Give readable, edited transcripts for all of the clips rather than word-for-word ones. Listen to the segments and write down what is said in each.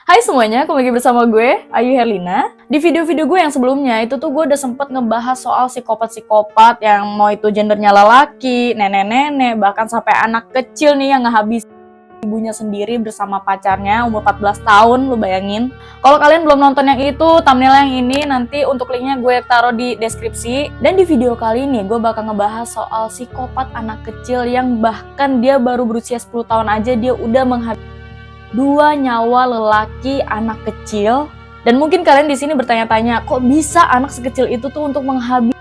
Hai semuanya, kembali lagi bersama gue, Ayu Herlina. Di video-video gue yang sebelumnya, itu tuh gue udah sempet ngebahas soal psikopat-psikopat yang mau itu gendernya lelaki, nenek-nenek, bahkan sampai anak kecil nih yang ngehabis ibunya sendiri bersama pacarnya umur 14 tahun, lu bayangin. Kalau kalian belum nonton yang itu, thumbnail yang ini nanti untuk linknya gue taruh di deskripsi. Dan di video kali ini gue bakal ngebahas soal psikopat anak kecil yang bahkan dia baru berusia 10 tahun aja dia udah menghabis 2 nyawa lelaki anak kecil. Dan mungkin kalian di sini bertanya-tanya, kok bisa anak sekecil itu tuh untuk menghabisi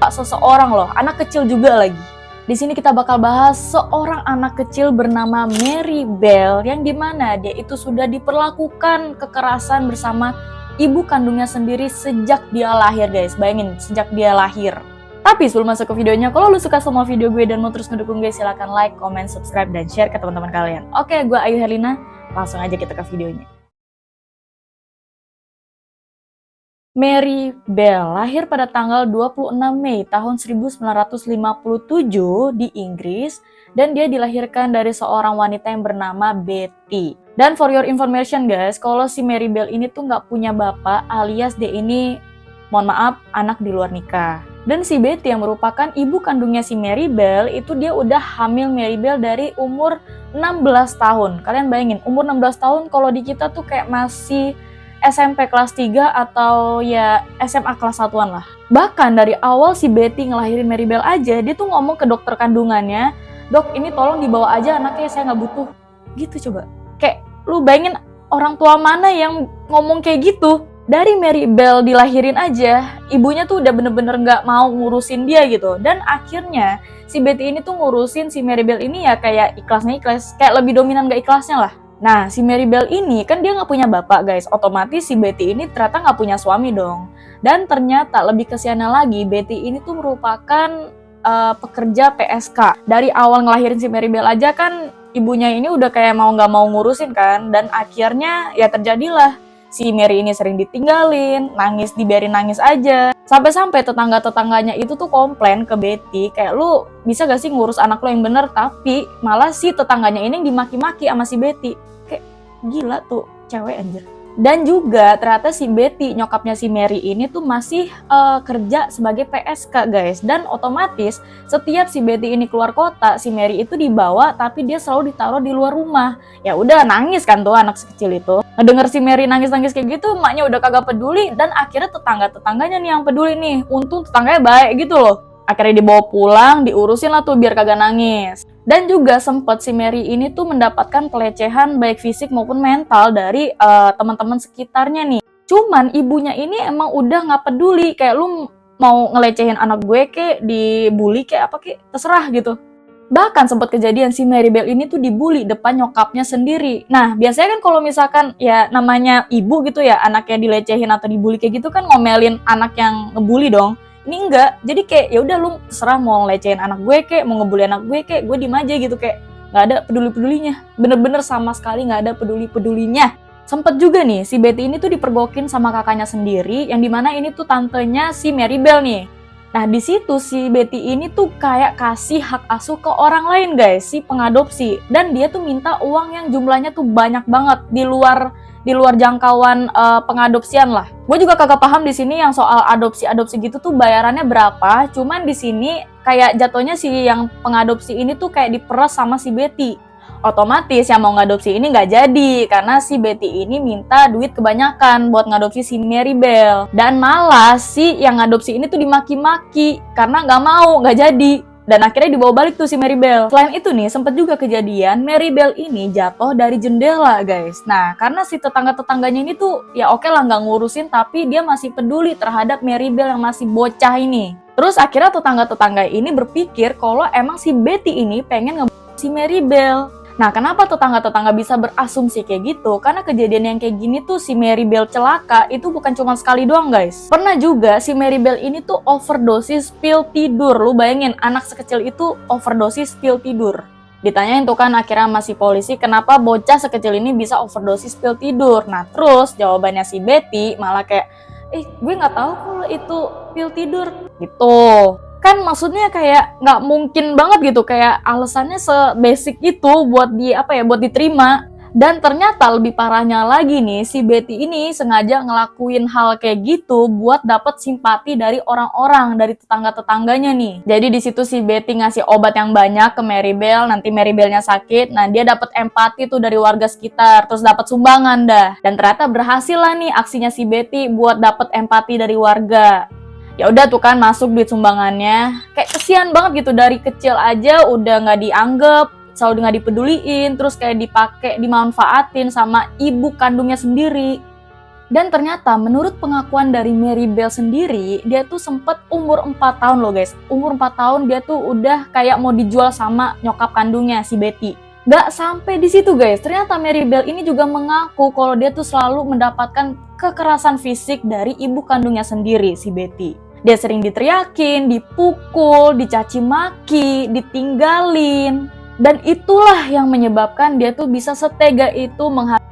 seseorang loh, anak kecil juga lagi. Di sini kita bakal bahas seorang anak kecil bernama Mary Bell yang dimana dia itu sudah diperlakukan kekerasan bersama ibu kandungnya sendiri sejak dia lahir, guys. Bayangin, sejak dia lahir. Tapi sebelum masuk ke videonya, kalau lu suka sama video gue dan mau terus ngedukung gue, silahkan like, comment, subscribe, dan share ke teman-teman kalian. Oke, gue Ayu Herlina, langsung aja kita ke videonya. Mary Bell lahir pada tanggal 26 Mei tahun 1957 di Inggris dan dia dilahirkan dari seorang wanita yang bernama Betty. Dan for your information guys, kalau si Mary Bell ini tuh nggak punya bapak alias dia ini, mohon maaf, anak di luar nikah. Dan si Betty yang merupakan ibu kandungnya si Mary Bell itu dia udah hamil Mary Bell dari umur 16 tahun. Kalian bayangin, umur 16 tahun kalau di kita tuh kayak masih SMP kelas 3 atau ya SMA kelas 1-an lah. Bahkan dari awal si Betty ngelahirin Mary Bell aja, dia tuh ngomong ke dokter kandungannya, "Dok, ini tolong dibawa aja anaknya, saya nggak butuh." Gitu coba. Kayak lu bayangin orang tua mana yang ngomong kayak gitu? Dari Mary Bell dilahirin aja, ibunya tuh udah bener-bener nggak mau ngurusin dia gitu. Dan akhirnya si Betty ini tuh ngurusin si Mary Bell ini ya kayak ikhlasnya ikhlas, kayak lebih dominan gak ikhlasnya lah. Nah, si Mary Bell ini kan dia nggak punya bapak guys, otomatis si Betty ini ternyata nggak punya suami dong. Dan ternyata lebih kesiannya lagi, Betty ini tuh merupakan pekerja PSK. Dari awal ngelahirin si Mary Bell aja kan ibunya ini udah kayak mau nggak mau ngurusin kan, dan akhirnya ya terjadilah si Mary ini sering ditinggalin, nangis dibiarin nangis aja. Sampai-sampai tetangga-tetangganya itu tuh komplain ke Betty, kayak lu bisa gak sih ngurus anak lo yang bener, tapi malah si tetangganya ini yang dimaki-maki sama si Betty. Kayak gila tuh cewek anjir. Dan juga ternyata si Betty, nyokapnya si Mary ini tuh masih kerja sebagai PSK guys. Dan otomatis setiap si Betty ini keluar kota, si Mary itu dibawa tapi dia selalu ditaruh di luar rumah. Ya udah nangis kan tuh anak sekecil itu. Ngedenger si Mary nangis-nangis kayak gitu, emaknya udah kagak peduli dan akhirnya tetangga-tetangganya nih yang peduli nih. Untung tetangganya baik gitu loh. Akhirnya dibawa pulang, diurusin lah tuh biar kagak nangis. Dan juga sempat si Mary ini tuh mendapatkan pelecehan baik fisik maupun mental dari teman-teman sekitarnya nih. Cuman ibunya ini emang udah nggak peduli, kayak lu mau ngelecehin anak gue kek, dibully kayak apa kek, terserah gitu. Bahkan sempat kejadian si Mary Bell ini tuh dibully depan nyokapnya sendiri. Nah, biasanya kan kalau misalkan ya namanya ibu gitu ya, anaknya dilecehin atau dibully kayak gitu kan ngomelin anak yang ngebully dong. Ini enggak, jadi kayak ya udah lu terserah mau ngelecehin anak gue kek, mau ngebully anak gue kek, gue diem aja gitu, kayak nggak ada peduli-pedulinya, bener-bener sama sekali nggak ada peduli-pedulinya. Sempet juga nih si Betty ini tuh dipergokin sama kakaknya sendiri, yang dimana ini tuh tantenya si Mary Bell nih. Nah di situ si Betty ini tuh kayak kasih hak asuh ke orang lain guys, si pengadopsi, dan dia tuh minta uang yang jumlahnya tuh banyak banget di luar jangkauan pengadopsian lah. Gue juga kagak paham di sini yang soal adopsi gitu tuh bayarannya berapa. Cuman di sini kayak jatuhnya si yang pengadopsi ini tuh kayak diperas sama si Betty. Otomatis yang mau ngadopsi ini nggak jadi karena si Betty ini minta duit kebanyakan buat ngadopsi si Mary Bell. Dan malah si yang ngadopsi ini tuh dimaki-maki karena nggak jadi. Dan akhirnya dibawa balik tuh si Mary Bell. Selain itu nih, sempet juga kejadian Mary Bell ini jatuh dari jendela guys. Nah, karena si tetangga-tetangganya ini tuh ya oke lah nggak ngurusin, tapi dia masih peduli terhadap Mary Bell yang masih bocah ini. Terus akhirnya tetangga-tetangga ini berpikir kalau emang si Betty ini pengen ngebunuh si Mary Bell. Nah, kenapa tetangga-tetangga bisa berasumsi kayak gitu? Karena kejadian yang kayak gini tuh si Mary Bell celaka itu bukan cuma sekali doang guys. Pernah juga si Mary Bell ini tuh overdosis pil tidur. Lu bayangin anak sekecil itu overdosis pil tidur. Ditanyain tuh kan akhirnya masih polisi kenapa bocah sekecil ini bisa overdosis pil tidur. Nah terus jawabannya si Betty malah kayak, gue nggak tahu kalau itu pil tidur gitu. Kan maksudnya kayak nggak mungkin banget gitu, kayak alasannya sebasic itu buat buat diterima. Dan ternyata lebih parahnya lagi nih, si Betty ini sengaja ngelakuin hal kayak gitu buat dapet simpati dari orang-orang, dari tetangga-tetangganya nih. Jadi di situ si Betty ngasih obat yang banyak ke Maribel, nanti Maribelnya sakit, nah dia dapet empati tuh dari warga sekitar, terus dapet sumbangan dah. Dan ternyata berhasil lah nih aksinya si Betty buat dapet empati dari warga. Ya udah tuh kan masuk duit sumbangannya, kayak kesian banget gitu, dari kecil aja udah nggak dianggap, selalu nggak dipeduliin, terus kayak dipakai, dimanfaatin sama ibu kandungnya sendiri. Dan ternyata menurut pengakuan dari Maribel sendiri, dia tuh sempet umur 4 tahun loh guys. Umur 4 tahun dia tuh udah kayak mau dijual sama nyokap kandungnya si Betty. Gak sampai di situ guys, ternyata Maribel ini juga mengaku kalau dia tuh selalu mendapatkan kekerasan fisik dari ibu kandungnya sendiri, si Betty. Dia sering diteriakin, dipukul, dicaci maki, ditinggalin. Dan itulah yang menyebabkan dia tuh bisa setega itu menghadapi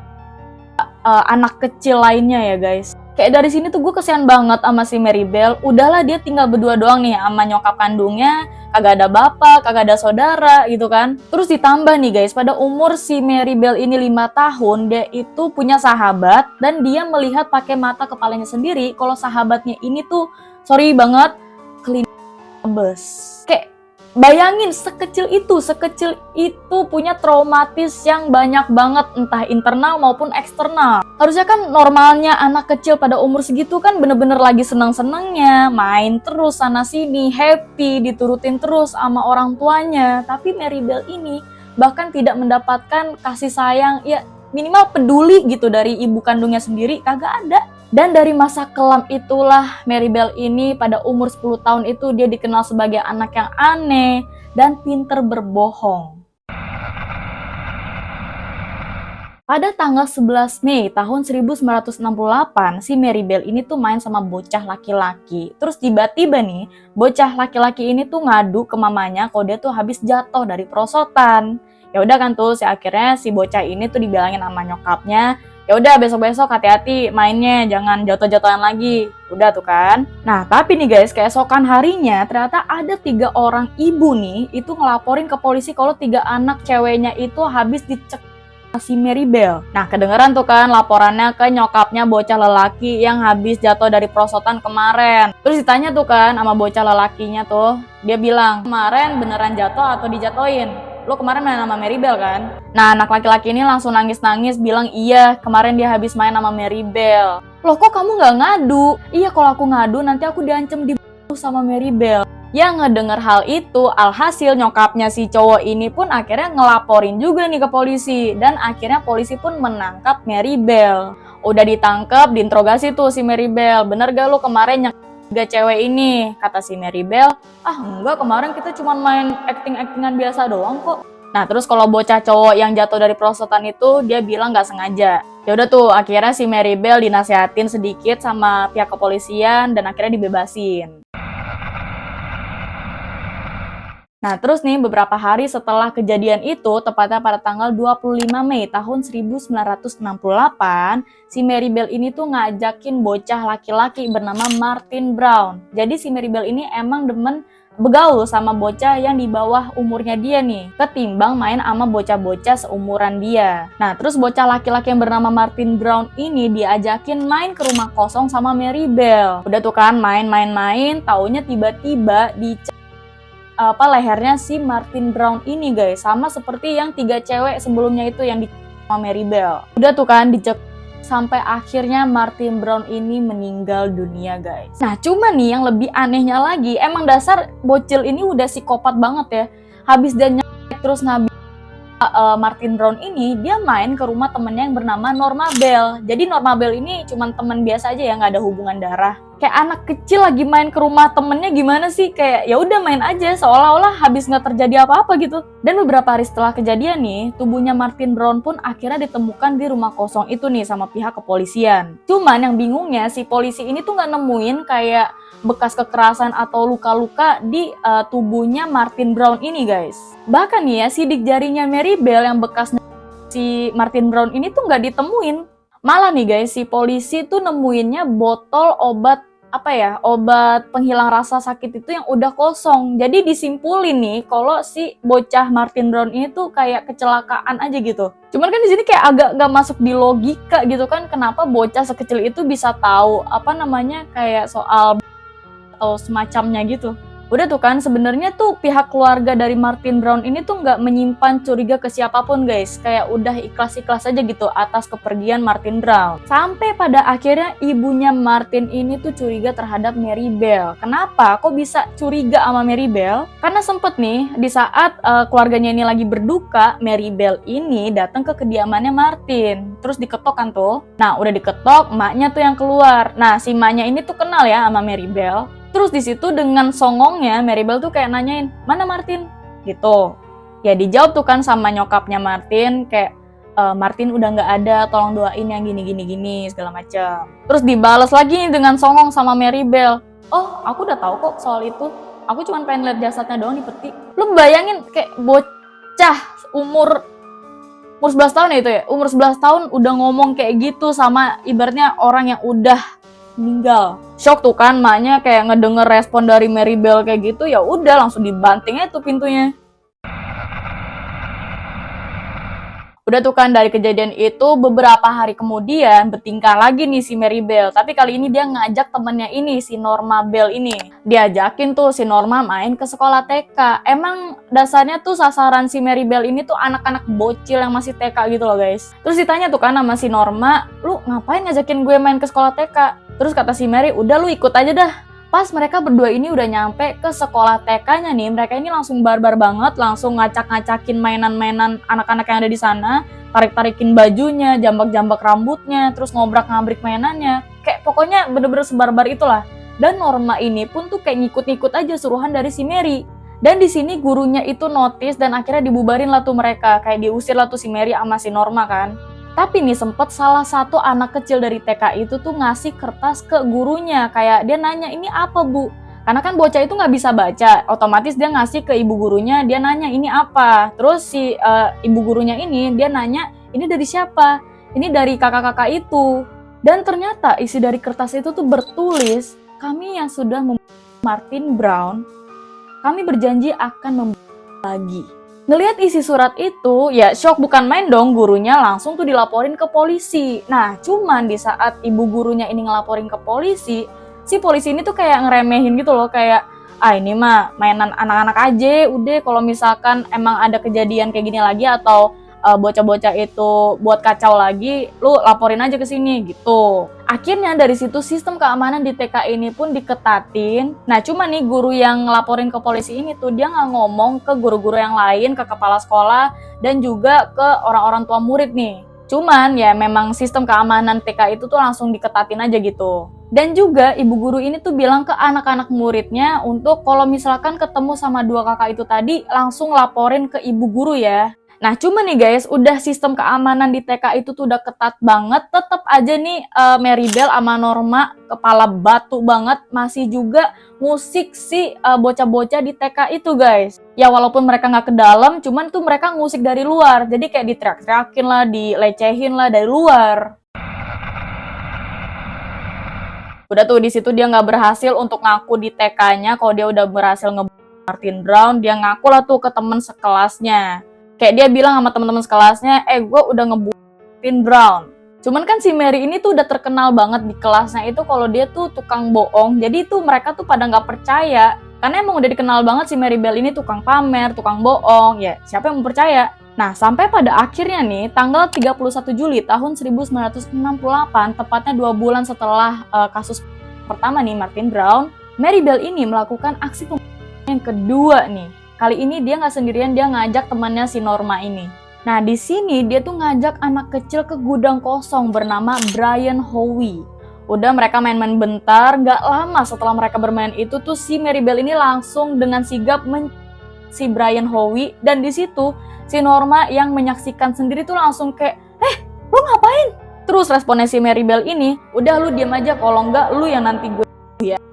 anak kecil lainnya ya guys. Kayak dari sini tuh gue kesian banget sama si Maribel. Udahlah dia tinggal berdua doang nih sama nyokap kandungnya, kagak ada bapak, kagak ada saudara gitu kan. Terus ditambah nih guys, pada umur si Maribel ini 5 tahun, dia itu punya sahabat dan dia melihat pakai mata kepalanya sendiri kalau sahabatnya ini tuh, sorry banget, bus. Kayak bayangin sekecil itu punya traumatis yang banyak banget, entah internal maupun eksternal. Harusnya kan normalnya anak kecil pada umur segitu kan bener-bener lagi seneng-senengnya, main terus sana sini, happy, diturutin terus sama orang tuanya. Tapi Maribel ini bahkan tidak mendapatkan kasih sayang, ya minimal peduli gitu dari ibu kandungnya sendiri, kagak ada. Dan dari masa kelam itulah Maribel ini pada umur 10 tahun itu dia dikenal sebagai anak yang aneh dan pinter berbohong. Pada tanggal 11 Mei tahun 1968, si Maribel ini tuh main sama bocah laki-laki. Terus tiba-tiba nih, bocah laki-laki ini tuh ngadu ke mamanya kalau dia tuh habis jatuh dari perosotan. Ya udah kan tuh, akhirnya si bocah ini tuh dibilangin sama nyokapnya, ya udah besok-besok hati-hati mainnya, jangan jatuh-jatuhan lagi. Udah tuh kan. Nah tapi nih guys, keesokan harinya ternyata ada 3 orang ibu nih itu ngelaporin ke polisi kalau 3 anak ceweknya itu habis dicek si Maribel. Nah kedengeran tuh kan laporannya ke nyokapnya bocah lelaki yang habis jatuh dari perosotan kemarin. Terus ditanya tuh kan sama bocah lelakinya tuh, dia bilang, kemarin beneran jatuh atau dijatoin? Lo kemarin main sama Maribel kan? Nah anak laki-laki ini langsung nangis-nangis bilang, iya kemarin dia habis main sama Maribel. Loh kok kamu gak ngadu? Iya kalau aku ngadu nanti aku diancam dibunuh sama Maribel. Ya ngedenger hal itu, alhasil nyokapnya si cowok ini pun akhirnya ngelaporin juga nih ke polisi. Dan akhirnya polisi pun menangkap Maribel. Udah ditangkap, diinterogasi tuh si Maribel. Bener gak lo kemarin tiga cewek ini? Kata si Maribel, ah enggak, kemarin kita cuma main acting-actingan biasa doang kok. Nah terus kalau bocah cowok yang jatuh dari perosotan itu, dia bilang gak sengaja. Ya udah tuh akhirnya si Maribel dinasihatin sedikit sama pihak kepolisian dan akhirnya dibebasin. Nah terus nih beberapa hari setelah kejadian itu, tepatnya pada tanggal 25 Mei tahun 1968, si Maribel ini tuh ngajakin bocah laki-laki bernama Martin Brown. Jadi si Maribel ini emang demen begaul sama bocah yang di bawah umurnya dia nih, ketimbang main sama bocah-bocah seumuran dia. Nah terus bocah laki-laki yang bernama Martin Brown ini diajakin main ke rumah kosong sama Maribel. Udah tuh kan main-main, taunya tiba-tiba lehernya si Martin Brown ini guys, sama seperti yang 3 cewek sebelumnya itu yang sama Maribel. Udah tuh kan dicek sampai akhirnya Martin Brown ini meninggal dunia guys. Nah cuma nih yang lebih anehnya lagi, emang dasar bocil ini udah psikopat banget ya. Habis dia nyek terus Martin Brown ini dia main ke rumah temennya yang bernama Norma Bell. Jadi Norma Bell ini cuman temen biasa aja ya, nggak ada hubungan darah. Kayak anak kecil lagi main ke rumah temennya gimana sih, kayak ya udah main aja seolah-olah habis nggak terjadi apa-apa gitu. Dan beberapa hari setelah kejadian nih, tubuhnya Martin Brown pun akhirnya ditemukan di rumah kosong itu nih sama pihak kepolisian. Cuman yang bingungnya si polisi ini tuh nggak nemuin kayak bekas kekerasan atau luka-luka di tubuhnya Martin Brown ini guys. Bahkan nih ya sidik jarinya Maribel yang bekas si Martin Brown ini tuh nggak ditemuin. Malah nih guys, si polisi tuh nemuinnya botol obat obat penghilang rasa sakit itu yang udah kosong. Jadi disimpulin nih kalau si bocah Martin Brown ini tuh kayak kecelakaan aja gitu. Cuman kan di sini kayak agak gak masuk di logika gitu kan, kenapa bocah sekecil itu bisa tahu kayak soal atau semacamnya gitu. Udah tuh kan, sebenarnya tuh pihak keluarga dari Martin Brown ini tuh nggak menyimpan curiga ke siapapun guys. Kayak udah ikhlas-ikhlas aja gitu atas kepergian Martin Brown. Sampai pada akhirnya ibunya Martin ini tuh curiga terhadap Mary Bell. Kenapa? Kok bisa curiga sama Mary Bell? Karena sempet nih, di saat keluarganya ini lagi berduka, Mary Bell ini datang ke kediamannya Martin. Terus diketok kan tuh. Nah, udah diketok, emaknya tuh yang keluar. Nah, si emaknya ini tuh kenal ya sama Mary Bell. Terus di situ dengan songongnya Mary Bell tuh kayak nanyain, "Mana Martin?" gitu. Ya dijawab tuh kan sama nyokapnya Martin kayak, "Martin udah nggak ada, tolong doain yang gini segala macam." Terus dibales lagi nih dengan songong sama Mary Bell, "Oh, aku udah tahu kok soal itu. Aku cuma pengen lihat jasadnya doang di peti." Lu bayangin kayak bocah umur 11 tahun ya itu ya. Umur 11 tahun udah ngomong kayak gitu sama ibaratnya orang yang udah meninggal. Shock tuh kan maknya kayak ngedenger respon dari Mary Bell kayak gitu, ya udah langsung dibanting aja tuh pintunya. Udah tuh kan dari kejadian itu beberapa hari kemudian bertingkah lagi nih si Mary Bell. Tapi kali ini dia ngajak temennya ini si Norma Bell ini. Diajakin tuh si Norma main ke sekolah TK. Emang dasarnya tuh sasaran si Mary Bell ini tuh anak-anak bocil yang masih TK gitu loh guys. Terus ditanya tuh kan sama si Norma, "Lu ngapain ngajakin gue main ke sekolah TK?" Terus kata si Mary, "Udah lu ikut aja dah." Pas mereka berdua ini udah nyampe ke sekolah TK-nya nih, mereka ini langsung barbar banget, langsung ngacak-ngacakin mainan-mainan anak-anak yang ada di sana, tarik-tarikin bajunya, jambak-jambak rambutnya, terus ngobrak-ngabrik mainannya. Kayak pokoknya bener-bener sebarbar itulah. Dan Norma ini pun tuh kayak ngikut-ngikut aja suruhan dari si Mary. Dan di sini gurunya itu notice dan akhirnya dibubarin lah tuh mereka, kayak diusir lah tuh si Mary sama si Norma kan. Tapi nih sempet salah satu anak kecil dari TK itu tuh ngasih kertas ke gurunya. Kayak dia nanya, "Ini apa bu?" Karena kan bocah itu nggak bisa baca. Otomatis dia ngasih ke ibu gurunya, dia nanya, "Ini apa?" Terus si ibu gurunya ini, dia nanya, "Ini dari siapa?" "Ini dari kakak-kakak itu." Dan ternyata isi dari kertas itu tuh bertulis, "Kami yang sudah membunuh Martin Brown, kami berjanji akan membunuh lagi." Ngelihat isi surat itu, ya shock bukan main dong, gurunya langsung tuh dilaporin ke polisi. Nah, cuman di saat ibu gurunya ini ngelaporin ke polisi, si polisi ini tuh kayak ngeremehin gitu loh, kayak, "Ah ini mah mainan anak-anak aja, udah kalau misalkan emang ada kejadian kayak gini lagi atau bocah-bocah itu buat kacau lagi, lu laporin aja ke sini," gitu. Akhirnya dari situ sistem keamanan di TK ini pun diketatin. Nah cuma nih guru yang ngelaporin ke polisi ini tuh dia nggak ngomong ke guru-guru yang lain, ke kepala sekolah, dan juga ke orang-orang tua murid nih. Cuman ya memang sistem keamanan TK itu tuh langsung diketatin aja gitu. Dan juga ibu guru ini tuh bilang ke anak-anak muridnya untuk kalau misalkan ketemu sama dua kakak itu tadi langsung laporin ke ibu guru ya. Nah cuma nih guys, udah sistem keamanan di TK itu tuh udah ketat banget, tetep aja nih Mary Bell sama Norma kepala batu banget masih juga musik si bocah-bocah di TK itu guys. Ya walaupun mereka nggak ke dalam, cuman tuh mereka ngusik dari luar, jadi kayak diteriak-teriakin lah, dilecehin lah dari luar. Udah tuh di situ dia nggak berhasil untuk ngaku di TK-nya kalau dia udah berhasil ngebunuh Martin Brown, dia ngaku lah tuh ke temen sekelasnya. Kayak dia bilang sama teman-teman sekelasnya, "Gue udah ngebunuh Martin Brown." Cuman kan si Mary ini tuh udah terkenal banget di kelasnya itu kalau dia tuh tukang bohong. Jadi tuh mereka tuh pada nggak percaya. Karena emang udah dikenal banget si Mary Bell ini tukang pamer, tukang bohong. Ya siapa yang mau percaya? Nah sampai pada akhirnya nih tanggal 31 Juli tahun 1968, tepatnya 2 bulan setelah kasus pertama nih Martin Brown, Mary Bell ini melakukan aksi pembunuhan yang kedua nih. Kali ini dia nggak sendirian, dia ngajak temannya si Norma ini. Nah di sini dia tuh ngajak anak kecil ke gudang kosong bernama Brian Howie. Udah mereka main-main bentar, nggak lama setelah mereka bermain itu tuh si Mary Bell ini langsung dengan sigap si Brian Howie, dan di situ si Norma yang menyaksikan sendiri tuh langsung kayak, "Lu ngapain?" Terus responnya si Mary Bell ini, "Udah lu diam aja, kalau nggak lu yang nanti gue."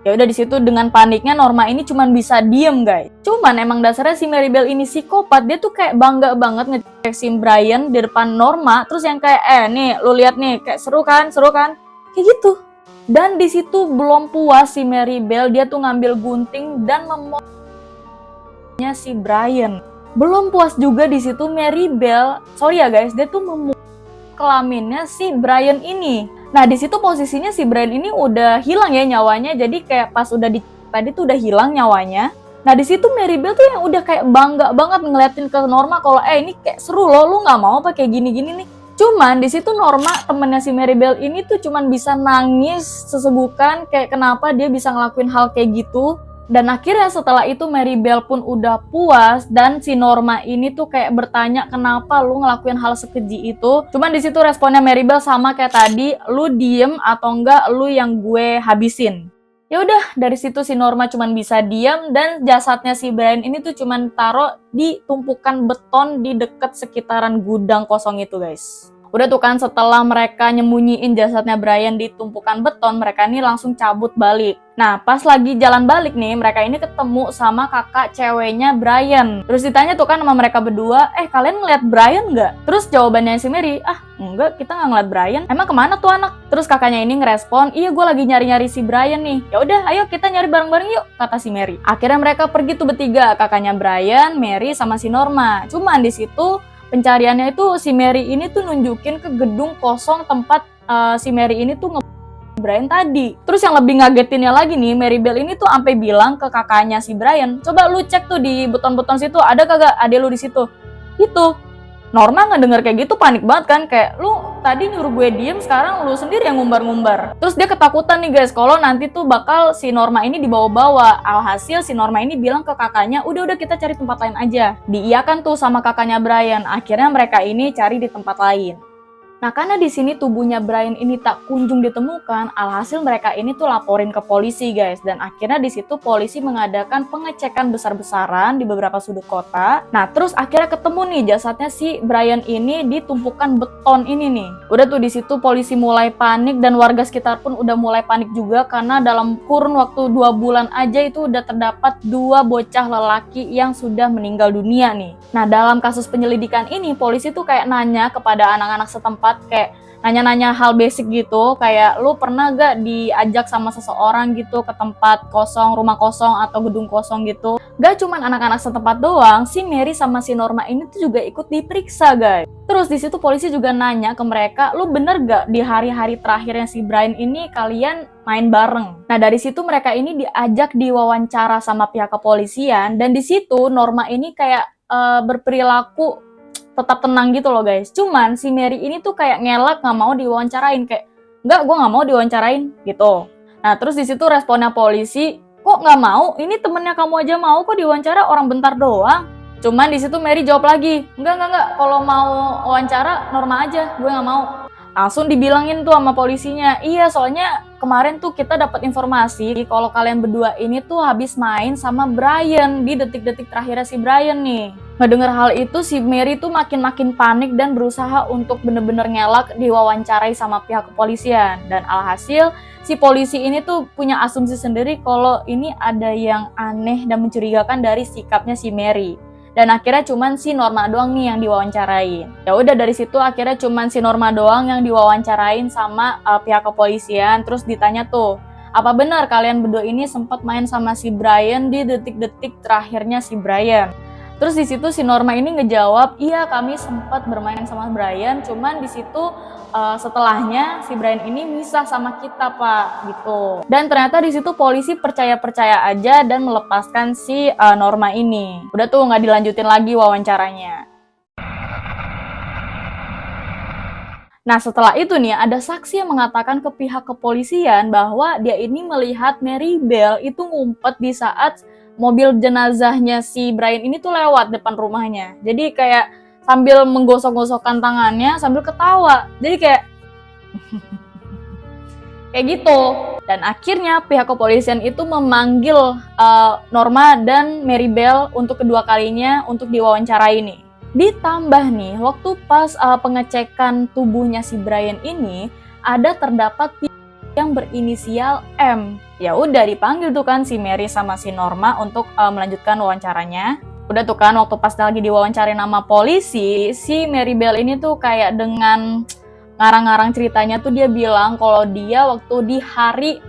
Ya udah di situ dengan paniknya Norma ini cuman bisa diem guys. Cuman emang dasarnya si Mary Bell ini psikopat, dia tuh kayak bangga banget ngecek si Brian di depan Norma, terus yang kayak, "Nih lu lihat nih, kayak seru kan, kayak gitu." Dan di situ belum puas si Mary Bell, dia tuh ngambil gunting dan memotongnya si Brian. Belum puas juga di situ Mary Bell, sorry ya guys, dia tuh memukul kelaminnya si Brian ini. Nah di situ posisinya si Brian ini udah hilang ya nyawanya, jadi kayak pas udah tadi tuh udah hilang nyawanya. Nah di situ Mary Bell tuh yang udah kayak bangga banget ngeliatin ke Norma kalau ini kayak seru loh, lu nggak mau apa kayak gini-gini nih. Cuman di situ Norma temennya si Mary Bell ini tuh cuman bisa nangis sesegukan kayak kenapa dia bisa ngelakuin hal kayak gitu. Dan akhirnya setelah itu Mary Bell pun udah puas dan si Norma ini tuh kayak bertanya kenapa lu ngelakuin hal sekeji itu. Cuman di situ responnya Mary Bell sama kayak tadi, lu diem atau enggak lu yang gue habisin. Ya udah dari situ si Norma cuman bisa diem dan jasadnya si Brian ini tuh cuman taruh di tumpukan beton di deket sekitaran gudang kosong itu guys. Udah tuh kan setelah mereka nyembunyiin jasadnya Brian di tumpukan beton, mereka ini langsung cabut balik. Nah pas lagi jalan balik nih, mereka ini ketemu sama kakak ceweknya Brian. Terus ditanya tuh kan sama mereka berdua, kalian ngeliat Brian nggak? Terus jawabannya si Mary, enggak, kita nggak ngeliat Brian. Emang kemana tuh anak? Terus kakaknya ini ngerespon, iya gue lagi nyari-nyari si Brian nih. Ya udah, ayo kita nyari bareng-bareng yuk, kata si Mary. Akhirnya mereka pergi tuh bertiga, kakaknya Brian, Mary sama si Norma. Cuman di situ pencariannya itu si Mary ini tuh nunjukin ke gedung kosong tempat si Mary ini tuh Brian tadi. Terus yang lebih ngagetinnya lagi nih, Mary Bell ini tuh sampai bilang ke kakaknya si Brian, coba lu cek tuh di beton-beton situ, ada kagak adek lu di situ. Itu Norma ngedenger kayak gitu panik banget kan, kayak lu tadi nyuruh gue diem, sekarang lu sendiri yang ngumbar-ngumbar. Terus dia ketakutan nih guys, kalau nanti tuh bakal si Norma ini dibawa-bawa. Alhasil si Norma ini bilang ke kakaknya, udah kita cari tempat lain aja. Diiyakan tuh sama kakaknya Brian. Akhirnya mereka ini cari di tempat lain. Nah karena di sini tubuhnya Brian ini tak kunjung ditemukan, alhasil mereka ini tuh laporin ke polisi guys. Dan akhirnya di situ polisi mengadakan pengecekan besar-besaran di beberapa sudut kota. Nah terus akhirnya ketemu nih jasadnya si Brian ini di tumpukan beton ini nih. Udah tuh di situ polisi mulai panik dan warga sekitar pun udah mulai panik juga karena dalam kurun waktu 2 bulan aja itu udah terdapat 2 bocah lelaki yang sudah meninggal dunia nih. Nah dalam kasus penyelidikan ini polisi tuh kayak nanya kepada anak-anak setempat, kayak nanya-nanya hal basic gitu, kayak lu pernah gak diajak sama seseorang gitu ke tempat kosong, rumah kosong atau gedung kosong gitu. Gak cuman anak-anak setempat doang, si Mary sama si Norma ini tuh juga ikut diperiksa guys. Terus di situ polisi juga nanya ke mereka, lu bener gak di hari-hari terakhirnya si Brian ini kalian main bareng? Nah dari situ mereka ini diajak diwawancara sama pihak kepolisian dan di situ Norma ini kayak berperilaku tetap tenang gitu loh guys. Cuman si Mary ini tuh kayak ngelak nggak mau diwawancarain, kayak nggak, gue nggak mau diwawancarain gitu. Nah terus di situ responnya polisi, kok nggak mau? Ini temennya kamu aja mau kok diwawancara, orang bentar doang. Cuman di situ Mary jawab lagi, enggak, kalau mau wawancara Norma aja, gue nggak mau. Langsung dibilangin tuh sama polisinya, iya soalnya kemarin tuh kita dapat informasi kalau kalian berdua ini tuh habis main sama Brian di detik-detik terakhirnya si Brian nih. Ngedenger hal itu si Mary tuh makin panik dan berusaha untuk bener-bener ngelak diwawancarai sama pihak kepolisian. Dan alhasil si polisi ini tuh punya asumsi sendiri kalau ini ada yang aneh dan mencurigakan dari sikapnya si Mary. Dan akhirnya cuman si Norma doang nih yang diwawancarain. Ya udah dari situ akhirnya cuman si Norma doang yang diwawancarain sama pihak kepolisian. Terus ditanya tuh, apa benar kalian berdua ini sempat main sama si Brian di detik-detik terakhirnya si Brian? Terus di situ si Norma ini ngejawab, iya kami sempat bermain sama Brian, cuman di situ setelahnya si Brian ini misah sama kita pak gitu. Dan ternyata di situ polisi percaya aja dan melepaskan si Norma ini. Udah tuh nggak dilanjutin lagi wawancaranya. Nah setelah itu nih ada saksi yang mengatakan ke pihak kepolisian bahwa dia ini melihat Mary Bell itu ngumpet di saat mobil jenazahnya si Brian ini tuh lewat depan rumahnya. Jadi kayak sambil menggosok-gosokkan tangannya sambil ketawa. Jadi kayak kayak gitu. Dan akhirnya pihak kepolisian itu memanggil Norma dan Mary Bell untuk kedua kalinya untuk diwawancarai nih. Ditambah nih, waktu pas pengecekan tubuhnya si Brian ini, ada terdapat yang berinisial M. Ya udah dipanggil tuh kan si Mary sama si Norma untuk melanjutkan wawancaranya. Udah tuh kan waktu pas lagi diwawancari nama polisi, si Mary Bell ini tuh kayak dengan ngarang-ngarang ceritanya tuh dia bilang kalau dia waktu di hari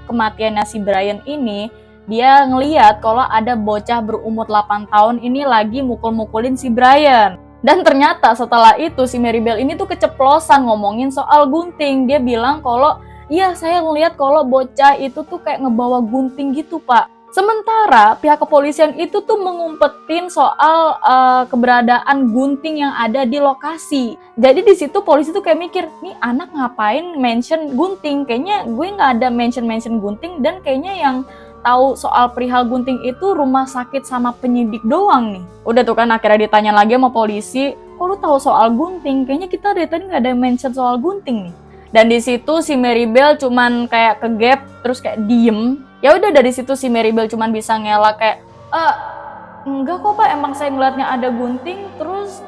kematiannya si Brian ini, dia ngeliat kalau ada bocah berumur 8 tahun ini lagi mukul-mukulin si Brian. Dan ternyata setelah itu si Maribel ini tuh keceplosan ngomongin soal gunting. Dia bilang kalau iya saya ngeliat kalau bocah itu tuh kayak ngebawa gunting gitu pak. Sementara pihak kepolisian itu tuh mengumpetin soal keberadaan gunting yang ada di lokasi. Jadi di situ polisi tuh kayak mikir, nih anak ngapain mention gunting? Kayaknya gue nggak ada mention gunting dan kayaknya yang tahu soal perihal gunting itu rumah sakit sama penyidik doang nih. Udah tuh kan akhirnya ditanya lagi sama polisi, kok lu tahu soal gunting? Kayaknya kita dari tadi nggak ada mention soal gunting nih. Dan di situ si Maribel cuman kayak kegap terus kayak diem. Ya udah dari situ si Maribel cuman bisa ngelak kayak enggak kok pak, emang saya ngeliatnya ada gunting terus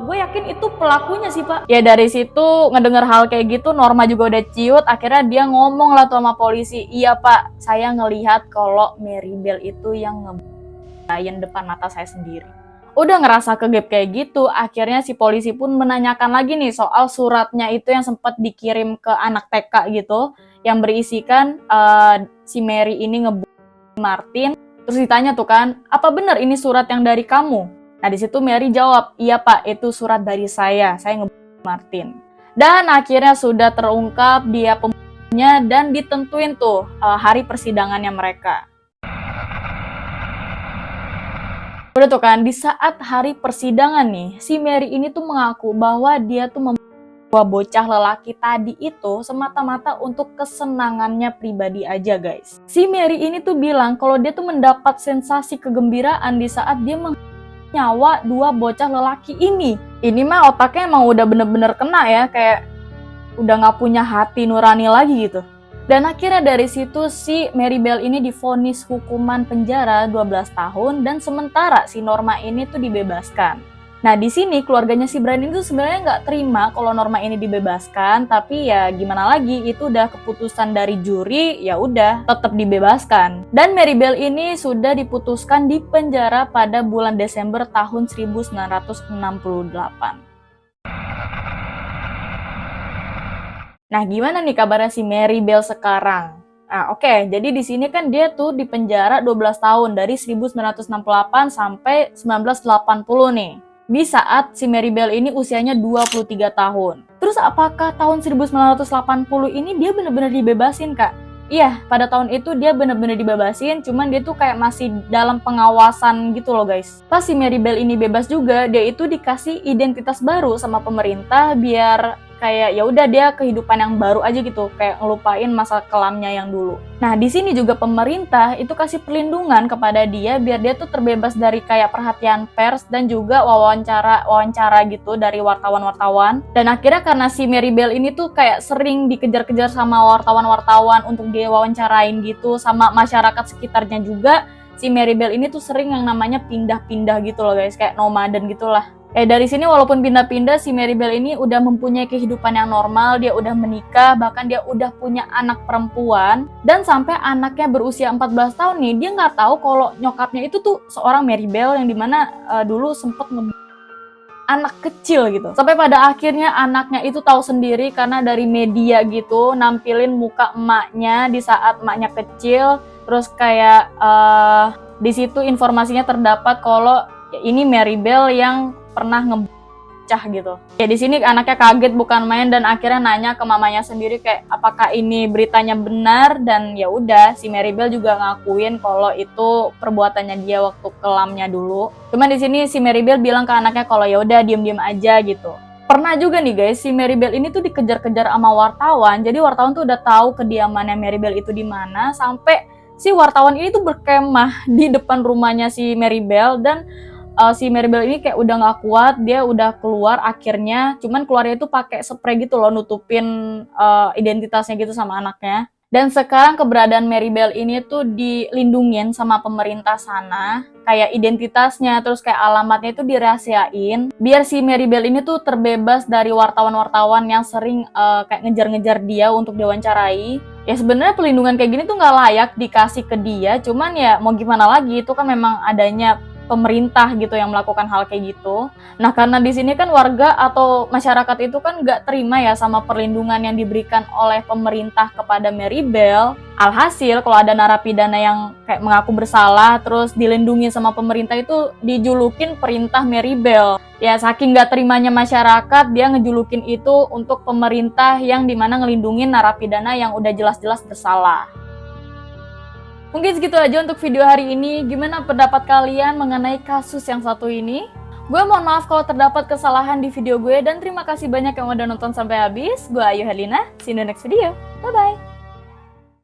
gue yakin itu pelakunya sih pak. Ya dari situ ngedenger hal kayak gitu Norma juga udah ciut, akhirnya dia ngomong lah tuh sama polisi, iya pak saya ngelihat kalau Maribel itu yang ngebayin depan mata saya sendiri. Udah ngerasa kegep kayak gitu, akhirnya si polisi pun menanyakan lagi nih soal suratnya itu yang sempat dikirim ke anak TK gitu, yang berisikan si Mary ini ngebunuh Martin. Terus ditanya tuh kan, apa benar ini surat yang dari kamu? Nah di situ Mary jawab, iya pak itu surat dari saya ngebunuh Martin. Dan akhirnya sudah terungkap dia pembunuhnya dan ditentuin tuh hari persidangannya mereka. Udah tuh kan, di saat hari persidangan nih, si Mary ini tuh mengaku bahwa dia tuh membawa bocah lelaki tadi itu semata-mata untuk kesenangannya pribadi aja guys. Si Mary ini tuh bilang kalau dia tuh mendapat sensasi kegembiraan di saat dia nyawa dua bocah lelaki ini. Ini mah otaknya emang udah bener-bener kena ya, kayak udah gak punya hati nurani lagi gitu. Dan akhirnya dari situ si Maribel ini divonis hukuman penjara 12 tahun dan sementara si Norma ini tuh dibebaskan. Nah di sini keluarganya si Brian itu sebenarnya nggak terima kalau Norma ini dibebaskan, tapi ya gimana lagi itu udah keputusan dari juri, ya udah tetap dibebaskan. Dan Maribel ini sudah diputuskan di penjara pada bulan Desember tahun 1968. Nah, gimana nih kabarnya si Maribel sekarang? Nah, oke, jadi di sini kan dia tuh di penjara 12 tahun dari 1968 sampai 1980 nih. Di saat si Maribel ini usianya 23 tahun. Terus apakah tahun 1980 ini dia benar-benar dibebasin, Kak? Iya, pada tahun itu dia benar-benar dibebasin, cuman dia tuh kayak masih dalam pengawasan gitu loh guys. Pas si Maribel ini bebas juga, dia itu dikasih identitas baru sama pemerintah biar kayak ya udah dia kehidupan yang baru aja gitu, kayak ngelupain masa kelamnya yang dulu. Nah, di sini juga pemerintah itu kasih perlindungan kepada dia biar dia tuh terbebas dari kayak perhatian pers dan juga wawancara gitu dari wartawan-wartawan. Dan akhirnya karena si Maribel ini tuh kayak sering dikejar-kejar sama wartawan-wartawan untuk dia wawancarain gitu sama masyarakat sekitarnya juga, si Maribel ini tuh sering yang namanya pindah-pindah gitu loh guys, kayak nomaden gitulah. Dari sini walaupun pindah-pindah, si Maribel ini udah mempunyai kehidupan yang normal, dia udah menikah, bahkan dia udah punya anak perempuan, dan sampai anaknya berusia 14 tahun nih, dia nggak tahu kalau nyokapnya itu tuh seorang Maribel yang dimana dulu sempet anak kecil gitu. Sampai pada akhirnya anaknya itu tahu sendiri karena dari media gitu, nampilin muka emaknya di saat emaknya kecil, terus kayak di situ informasinya terdapat kalau ya ini Maribel yang pernah ngecah gitu. Ya di sini anaknya kaget bukan main dan akhirnya nanya ke mamanya sendiri kayak apakah ini beritanya benar, dan ya udah si Maribel juga ngakuin kalau itu perbuatannya dia waktu kelamnya dulu. Cuman di sini si Maribel bilang ke anaknya kalau ya udah diem-diem aja gitu. Pernah juga nih guys, si Maribel ini tuh dikejar-kejar sama wartawan. Jadi wartawan tuh udah tahu kediamannya Maribel itu di mana, sampai si wartawan ini tuh berkemah di depan rumahnya si Maribel, dan si Maribel ini kayak udah nggak kuat, dia udah keluar akhirnya, cuman keluarnya itu pakai spray gitu loh nutupin identitasnya gitu sama anaknya. Dan sekarang keberadaan Maribel ini tuh dilindungin sama pemerintah sana, kayak identitasnya terus kayak alamatnya itu dirahasiain biar si Maribel ini tuh terbebas dari wartawan-wartawan yang sering kayak ngejar-ngejar dia untuk diwawancarai. Ya sebenarnya pelindungan kayak gini tuh nggak layak dikasih ke dia, cuman ya mau gimana lagi, itu kan memang adanya pemerintah gitu yang melakukan hal kayak gitu. Nah, karena di sini kan warga atau masyarakat itu kan nggak terima ya sama perlindungan yang diberikan oleh pemerintah kepada Maribel. Alhasil, kalau ada narapidana yang kayak mengaku bersalah, terus dilindungi sama pemerintah itu dijulukin perintah Maribel. Ya, saking nggak terimanya masyarakat, dia ngejulukin itu untuk pemerintah yang dimana ngelindungin narapidana yang udah jelas-jelas bersalah. Mungkin segitu aja untuk video hari ini. Gimana pendapat kalian mengenai kasus yang satu ini? Gue mohon maaf kalau terdapat kesalahan di video gue, dan terima kasih banyak yang udah nonton sampai habis. Gue Ayu Helina, see you in the next video. Bye-bye!